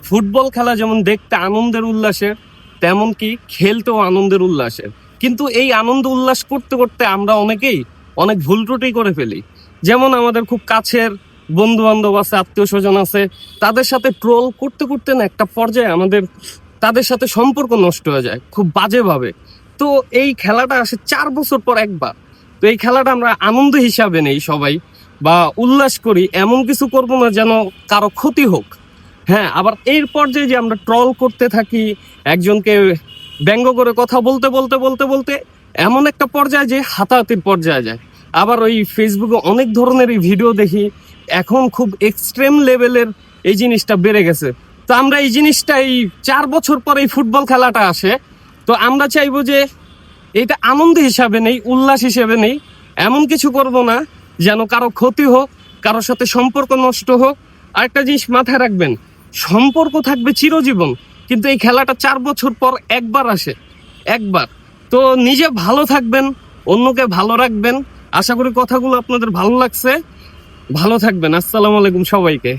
Football খেলা যেমন দেখতে আনন্দের উল্লাসের, তেমন কি খেলতেও আনন্দের উল্লাসের। কিন্তু এই আনন্দ উল্লাস করতে করতে আমরা অনেকেই অনেক ভুল ত্রুটি করে ফেলি। যেমন আমাদের খুব কাছের বন্ধু বান্ধব আছে, আত্মীয় স্বজন আছে, তাদের সাথে ট্রোল করতে করতে না একটা পর্যায়ে আমাদের তাদের সাথে সম্পর্ক নষ্ট হয়ে যায় খুব বাজেভাবে। তো এই খেলাটা আসে 4 বছর পর একবার। তো এই খেলাটা আমরা আনন্দ হিসাবে নেই সবাই, বা উল্লাস করি, এমন কিছু করব না যেন কারো ক্ষতি হোক। হ্যাঁ, আবার এর পর্যায়ে যে আমরা ট্রল করতে থাকি, একজনকে ব্যঙ্গ করে কথা বলতে বলতে বলতে বলতে এমন একটা পর্যায়ে যে হাতাহাতির পর্যায়ে যায়। আবার ওই ফেসবুকে অনেক ধরনের এই ভিডিও দেখি, এখন খুব এক্সট্রিম লেভেলের এই জিনিসটা বেড়ে গেছে। তো আমরা এই জিনিসটা এই 4 বছর পরে এই ফুটবল খেলাটা আসে, তো আমরা চাইবো যে এটা আনন্দ হিসাবে নেই, উল্লাস হিসেবে নেই, এমন কিছু করব না যেন কারো ক্ষতি হোক, কারোর সাথে সম্পর্ক নষ্ট হোক। আরেকটা জিনিস মাথায় রাখবেন, সম্পর্ক থাকবে চিরজীবন, কিন্তু এই খেলাটা 4 বছর পর একবার আসে, একবার। তো নিজে ভালো থাকবেন, অন্যকে ভালো রাখবেন। আশা করি কথাগুলো আপনাদের ভালো লাগছে। ভালো থাকবেন। আসসালামু আলাইকুম সবাইকে।